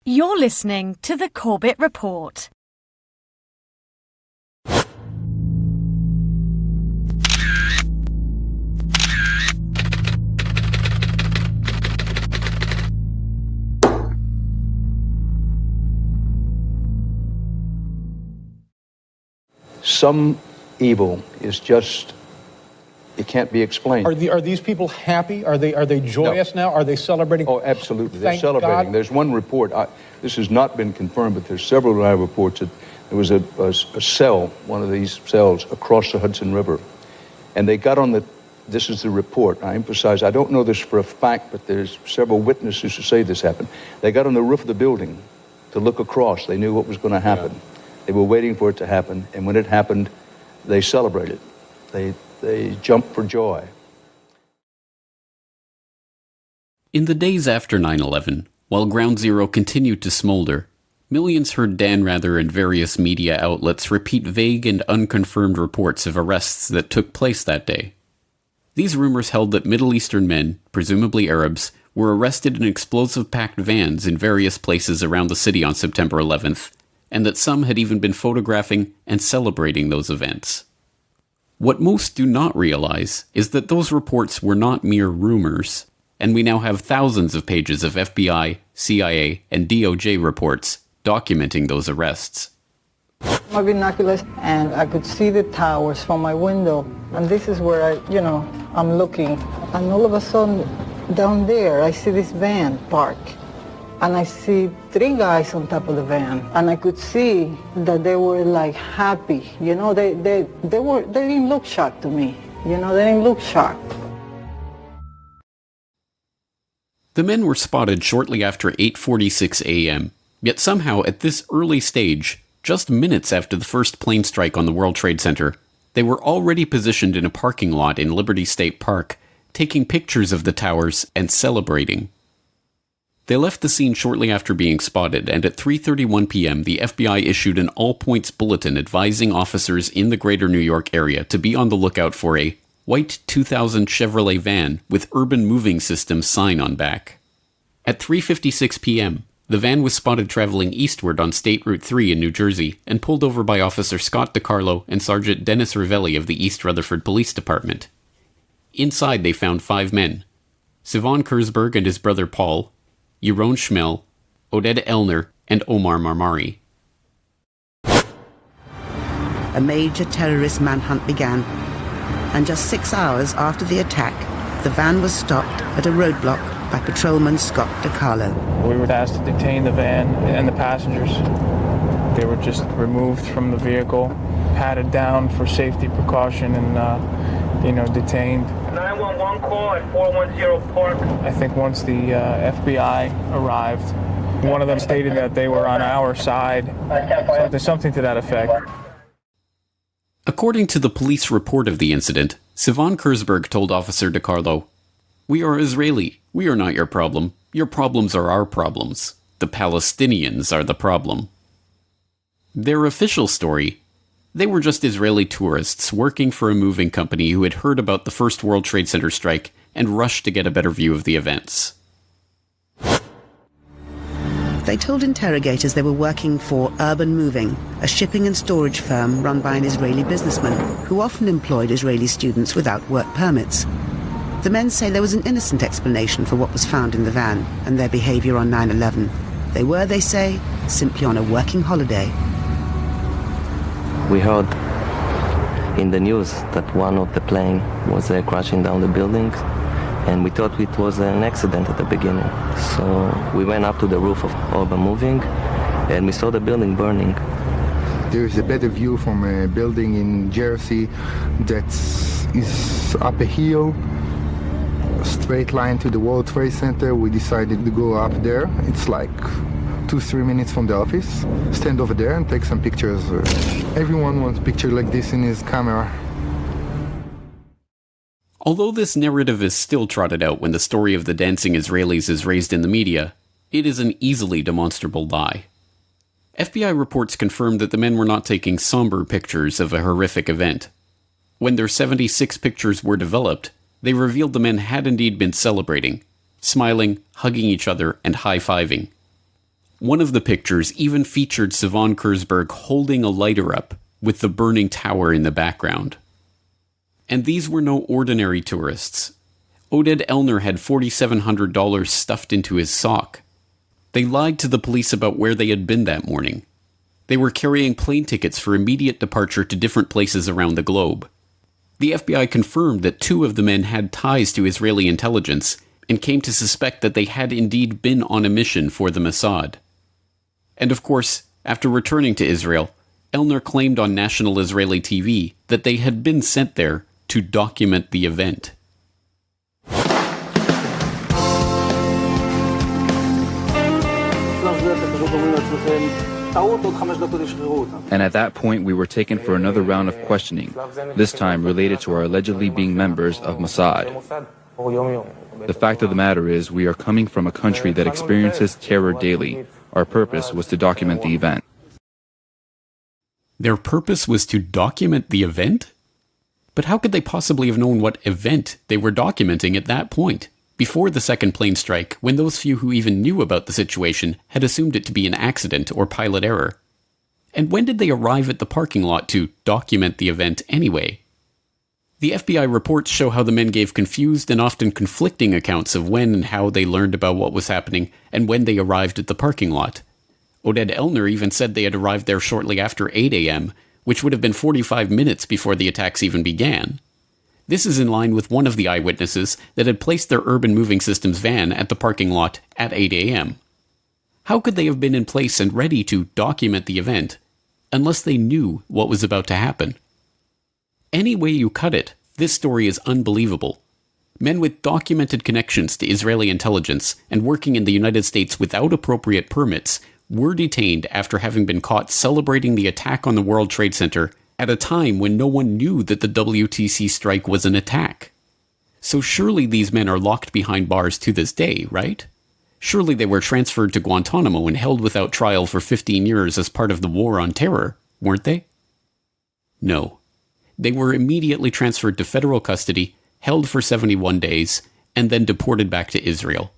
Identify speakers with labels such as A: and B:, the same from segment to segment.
A: You're listening to the Corbett Report.
B: Some evil is just, it can't be explained.
C: Are these people happy? Are they joyous now? Are they celebrating?
B: Oh, absolutely. They're
C: Thank
B: celebrating.
C: God.
B: There's one report, this has not been confirmed, but there's several live reports that there was a cell, one of these cells, across the Hudson River. And they got on this is the report. I emphasize, I don't know this for a fact, but there's several witnesses who say this happened. They got on the roof of the building to look across. They knew what was going to happen. Yeah. They were waiting for it to happen, and when it happened, they celebrated. They jumped for joy.
D: In the days after 9/11, while Ground Zero continued to smolder, millions heard Dan Rather and various media outlets repeat vague and unconfirmed reports of arrests that took place that day. These rumors held that Middle Eastern men, presumably Arabs, were arrested in explosive-packed vans in various places around the city on September 11th, and that some had even been photographing and celebrating those events. What most do not realize is that those reports were not mere rumors, and we now have thousands of pages of FBI, CIA, and DOJ reports documenting those arrests.
E: My binoculars, and I could see the towers from my window, and this is where I'm looking, and all of a sudden, down there, I see this van park. And I see 3 guys on top of the van, and I could see that they were like happy. They didn't look shocked to me. They didn't look shocked.
D: The men were spotted shortly after 8:46 a.m., yet somehow at this early stage, just minutes after the first plane strike on the World Trade Center, they were already positioned in a parking lot in Liberty State Park, taking pictures of the towers and celebrating. They left the scene shortly after being spotted, and at 3:31 p.m. the FBI issued an all-points bulletin advising officers in the greater New York area to be on the lookout for a white 2000 Chevrolet van with Urban Moving Systems sign on back. At 3:56 p.m., the van was spotted traveling eastward on State Route 3 in New Jersey and pulled over by Officer Scott DiCarlo and Sergeant Dennis Ravelli of the East Rutherford Police Department. Inside they found 5 men: Sivan Kurzberg and his brother Paul, Yaron Schmel, Oded Elner, and Omar Marmari.
F: A major terrorist manhunt began, and just 6 hours after the attack, the van was stopped at a roadblock by patrolman Scott DiCarlo.
G: We were asked to detain the van and the passengers. They were just removed from the vehicle, patted down for safety precaution, and detained.
H: 911 call at 410 Park.
G: I think once the FBI arrived, one of them stated that they were on our side. So there's something to that effect.
D: According to the police report of the incident, Sivan Kurzberg told Officer DiCarlo, "We are Israeli. We are not your problem. Your problems are our problems. The Palestinians are the problem." Their official story: they were just Israeli tourists working for a moving company who had heard about the first World Trade Center strike and rushed to get a better view of the events.
F: They told interrogators they were working for Urban Moving, a shipping and storage firm run by an Israeli businessman who often employed Israeli students without work permits. The men say there was an innocent explanation for what was found in the van and their behavior on 9/11. They were, they say, simply on a working holiday.
I: We heard in the news that one of the plane was crashing down the building, and we thought it was an accident at the beginning. So we went up to the roof of Urban Moving, and we saw the building burning.
J: There is a better view from a building in Jersey that is up a hill, a straight line to the World Trade Center. We decided to go up there. It's like 2-3 minutes from the office. Stand over there and take some pictures. Everyone wants a picture like this in his camera.
D: Although this narrative is still trotted out when the story of the dancing Israelis is raised in the media, it is an easily demonstrable lie. FBI reports confirmed that the men were not taking somber pictures of a horrific event. When their 76 pictures were developed, they revealed the men had indeed been celebrating, smiling, hugging each other, and high-fiving. One of the pictures even featured Savon Kurzberg holding a lighter up with the burning tower in the background. And these were no ordinary tourists. Oded Elner had $4,700 stuffed into his sock. They lied to the police about where they had been that morning. They were carrying plane tickets for immediate departure to different places around the globe. The FBI confirmed that 2 of the men had ties to Israeli intelligence and came to suspect that they had indeed been on a mission for the Mossad. And of course, after returning to Israel, Elner claimed on national Israeli TV that they had been sent there to document the event.
K: And at that point, we were taken for another round of questioning, this time related to our allegedly being members of Mossad. The fact of the matter is, we are coming from a country that experiences terror daily. Our purpose was to document the event.
D: Their purpose was to document the event? But how could they possibly have known what event they were documenting at that point, before the second plane strike, when those few who even knew about the situation had assumed it to be an accident or pilot error? And when did they arrive at the parking lot to document the event anyway? The FBI reports show how the men gave confused and often conflicting accounts of when and how they learned about what was happening and when they arrived at the parking lot. Oded Elner even said they had arrived there shortly after 8 a.m., which would have been 45 minutes before the attacks even began. This is in line with one of the eyewitnesses that had placed their urban moving systems van at the parking lot at 8 a.m. How could they have been in place and ready to document the event unless they knew what was about to happen? Any way you cut it, this story is unbelievable. Men with documented connections to Israeli intelligence and working in the United States without appropriate permits were detained after having been caught celebrating the attack on the World Trade Center at a time when no one knew that the WTC strike was an attack. So surely these men are locked behind bars to this day, right? Surely they were transferred to Guantanamo and held without trial for 15 years as part of the war on terror, weren't they? No. They were immediately transferred to federal custody, held for 71 days, and then deported back to Israel.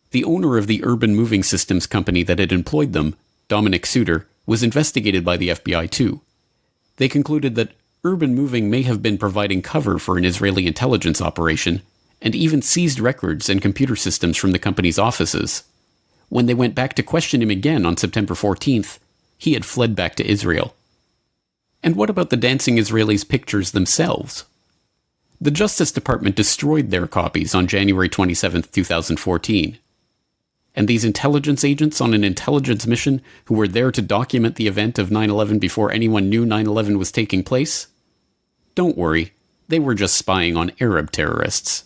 D: The owner of the urban moving systems company that had employed them, Dominic Suter, was investigated by the FBI too. They concluded that urban moving may have been providing cover for an Israeli intelligence operation, and even seized records and computer systems from the company's offices. When they went back to question him again on September 14th, he had fled back to Israel. And what about the dancing Israelis' pictures themselves? The Justice Department destroyed their copies on January 27, 2014. And these intelligence agents on an intelligence mission who were there to document the event of 9/11 before anyone knew 9/11 was taking place? Don't worry, they were just spying on Arab terrorists.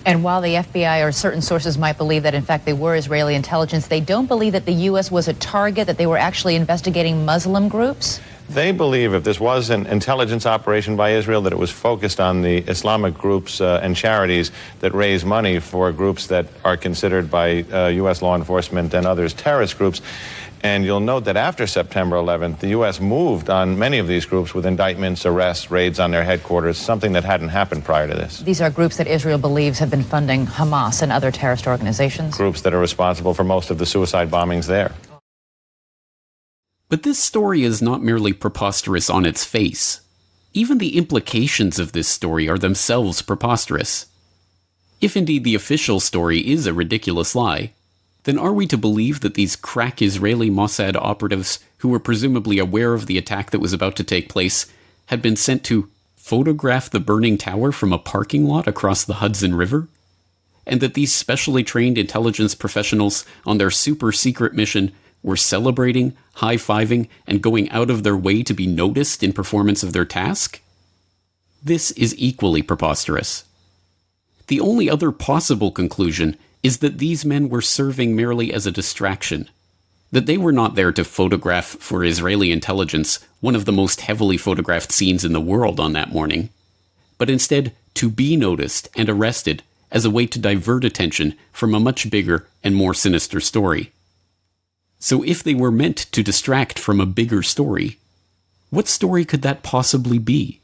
L: And while the FBI or certain sources might believe that in fact they were Israeli intelligence, they don't believe that the U.S. was a target, that they were actually investigating Muslim groups?
M: They believe if this was an intelligence operation by Israel, that it was focused on the Islamic groups and charities that raise money for groups that are considered by U.S. law enforcement and others terrorist groups. And you'll note that after September 11th, the U.S. moved on many of these groups with indictments, arrests, raids on their headquarters, something that hadn't happened prior to this.
L: These are groups that Israel believes have been funding Hamas and other terrorist organizations?
M: Groups that are responsible for most of the suicide bombings there.
D: But this story is not merely preposterous on its face. Even the implications of this story are themselves preposterous. If indeed the official story is a ridiculous lie, then are we to believe that these crack Israeli Mossad operatives, who were presumably aware of the attack that was about to take place, had been sent to photograph the burning tower from a parking lot across the Hudson River? And that these specially trained intelligence professionals on their super-secret mission were celebrating, high-fiving, and going out of their way to be noticed in performance of their task? This is equally preposterous. The only other possible conclusion is that these men were serving merely as a distraction, that they were not there to photograph for Israeli intelligence one of the most heavily photographed scenes in the world on that morning, but instead to be noticed and arrested as a way to divert attention from a much bigger and more sinister story. So if they were meant to distract from a bigger story, what story could that possibly be?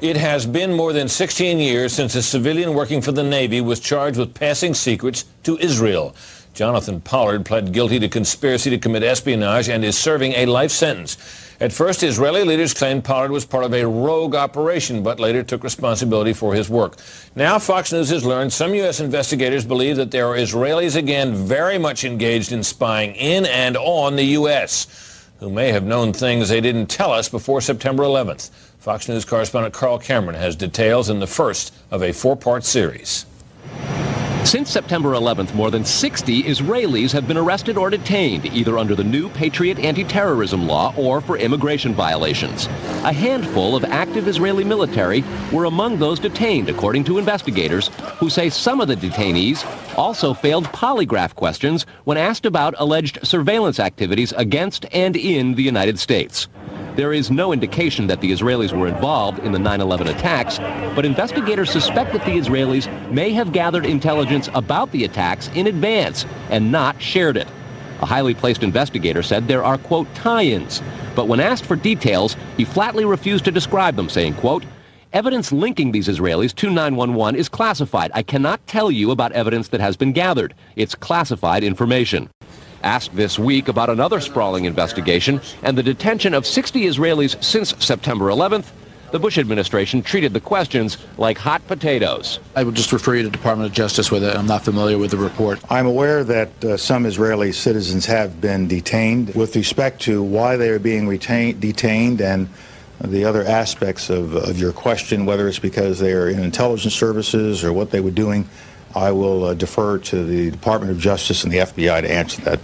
N: It has been more than 16 years since a civilian working for the Navy was charged with passing secrets to Israel. Jonathan Pollard pled guilty to conspiracy to commit espionage and is serving a life sentence. At first, Israeli leaders claimed Pollard was part of a rogue operation, but later took responsibility for his work. Now, Fox News has learned some U.S. investigators believe that there are Israelis again very much engaged in spying in and on the U.S., who may have known things they didn't tell us before September 11th. Fox News correspondent Carl Cameron has details in the first of a four-part series.
O: Since September 11th, more than 60 Israelis have been arrested or detained, either under the new Patriot anti-terrorism law or for immigration violations. A handful of active Israeli military were among those detained, according to investigators, who say some of the detainees also failed polygraph questions when asked about alleged surveillance activities against and in the United States. There is no indication that the Israelis were involved in the 9/11 attacks, but investigators suspect that the Israelis may have gathered intelligence about the attacks in advance and not shared it. A highly placed investigator said there are, quote, tie-ins, but when asked for details, he flatly refused to describe them, saying, quote, evidence linking these Israelis to 911 is classified. I cannot tell you about evidence that has been gathered. It's classified information. Asked this week about another sprawling investigation and the detention of 60 Israelis since September 11th, the Bush administration treated the questions like hot potatoes.
P: I would just refer you to the Department of Justice with it. I'm not familiar with the report.
Q: I'm aware that some Israeli citizens have been detained. With respect to why they are being detained and the other aspects of your question, whether it's because they are in intelligence services or what they were doing, I will defer to the Department of Justice and the FBI to answer that.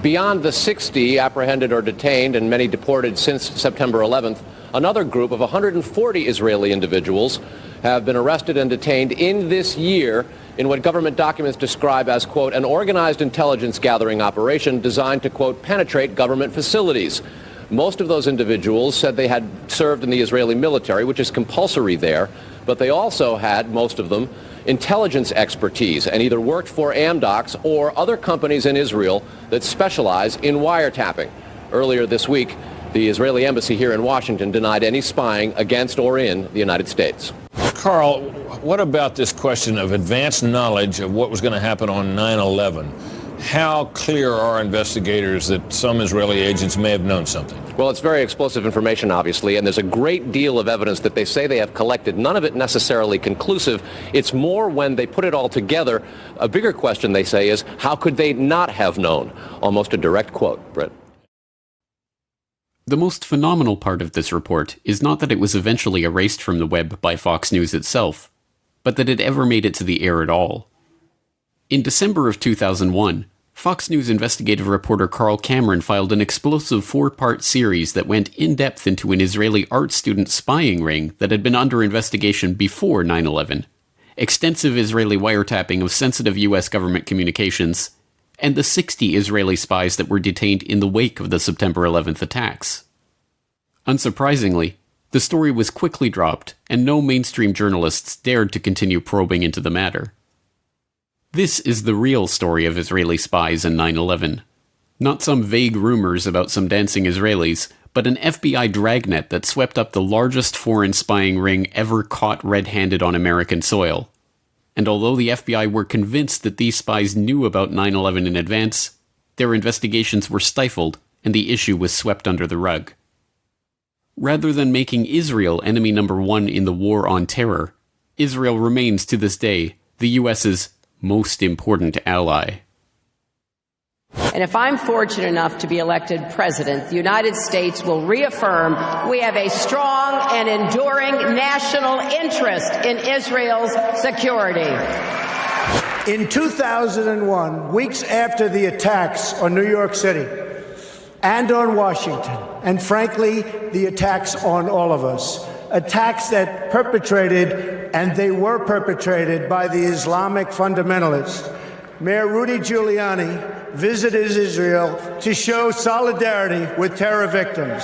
O: Beyond the 60 apprehended or detained and many deported since September 11th, another group of 140 Israeli individuals have been arrested and detained in this year in what government documents describe as, quote, an organized intelligence gathering operation designed to, quote, penetrate government facilities. Most of those individuals said they had served in the Israeli military, which is compulsory there, but they also had, most of them, intelligence expertise and either worked for Amdocs or other companies in Israel that specialize in wiretapping. Earlier this week, the Israeli embassy here in Washington denied any spying against or in the United States.
N: Carl, what about this question of advanced knowledge of what was going to happen on 9/11? How clear are investigators that some Israeli agents may have known something?
O: Well, it's very explosive information, obviously, and there's a great deal of evidence that they say they have collected, none of it necessarily conclusive. It's more when they put it all together. A bigger question, they say, is how could they not have known? Almost a direct quote, Brett.
D: The most phenomenal part of this report is not that it was eventually erased from the web by Fox News itself, but that it ever made it to the air at all. In December of 2001, Fox News investigative reporter Carl Cameron filed an explosive 4-part series that went in-depth into an Israeli art student spying ring that had been under investigation before 9/11, extensive Israeli wiretapping of sensitive U.S. government communications, and the 60 Israeli spies that were detained in the wake of the September 11th attacks. Unsurprisingly, the story was quickly dropped, and no mainstream journalists dared to continue probing into the matter. This is the real story of Israeli spies in 9/11. Not some vague rumors about some dancing Israelis, but an FBI dragnet that swept up the largest foreign spying ring ever caught red-handed on American soil. And although the FBI were convinced that these spies knew about 9/11 in advance, their investigations were stifled and the issue was swept under the rug. Rather than making Israel enemy number one in the war on terror, Israel remains to this day the U.S.'s most important ally.
R: And if I'm fortunate enough to be elected president, the United States will reaffirm we have a strong and enduring national interest in Israel's security.
S: In 2001, weeks after the attacks on New York City and on Washington, and frankly, the attacks on all of us, attacks that they were perpetrated by the Islamic fundamentalists, Mayor Rudy Giuliani visited Israel to show solidarity with terror victims.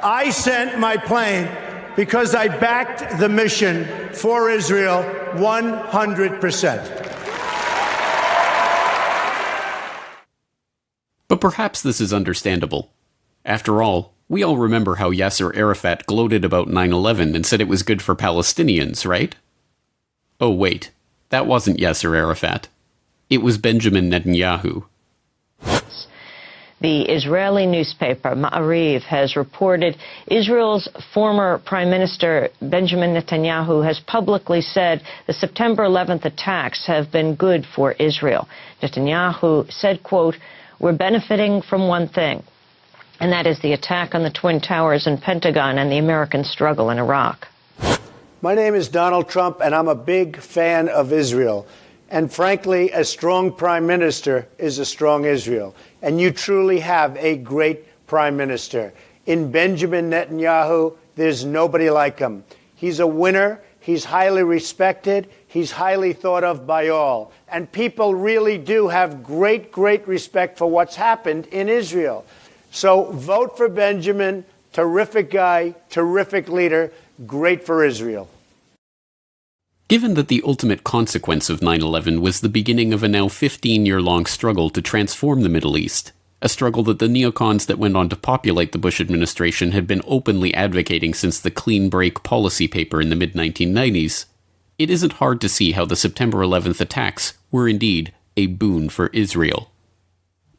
S: I sent my plane because I backed the mission for Israel 100%.
D: But perhaps this is understandable. After all, we all remember how Yasser Arafat gloated about 9/11 and said it was good for Palestinians, right? Oh wait, that wasn't Yasser Arafat. It was Benjamin Netanyahu.
T: The Israeli newspaper Ma'ariv has reported Israel's former Prime Minister Benjamin Netanyahu has publicly said the September 11th attacks have been good for Israel. Netanyahu said, quote, "We're benefiting from one thing, and that is the attack on the Twin Towers and Pentagon and the American struggle in Iraq."
S: My name is Donald Trump, and I'm a big fan of Israel. And frankly, a strong prime minister is a strong Israel. And you truly have a great prime minister. In Benjamin Netanyahu, there's nobody like him. He's a winner. He's highly respected. He's highly thought of by all. And people really do have great, great respect for what's happened in Israel. So vote for Benjamin. Terrific guy, terrific leader, great for Israel.
D: Given that the ultimate consequence of 9/11 was the beginning of a now 15-year-long struggle to transform the Middle East, a struggle that the neocons that went on to populate the Bush administration had been openly advocating since the clean break policy paper in the mid-1990s, it isn't hard to see how the September 11th attacks were indeed a boon for Israel.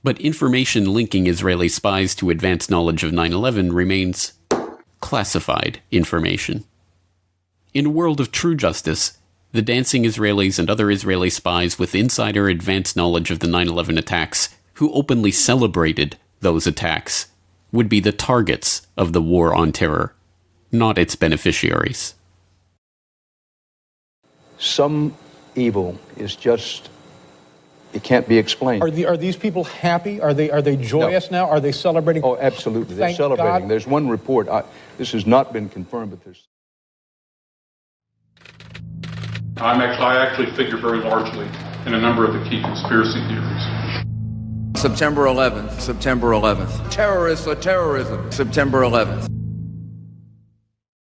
D: But information linking Israeli spies to advanced knowledge of 9/11 remains classified information. In a world of true justice, the dancing Israelis and other Israeli spies with insider advanced knowledge of the 9/11 attacks, who openly celebrated those attacks, would be the targets of the war on terror, not its beneficiaries.
B: Some evil is just, it can't be explained.
C: Are these people happy? Are they joyous now? Are they celebrating?
B: Oh, absolutely. They're
C: Thank
B: celebrating.
C: God.
B: There's one report. This has not been confirmed, but there's...
U: I actually figure very largely in a number of the key conspiracy theories.
V: September 11th, September 11th. Terrorists are terrorism, September 11th.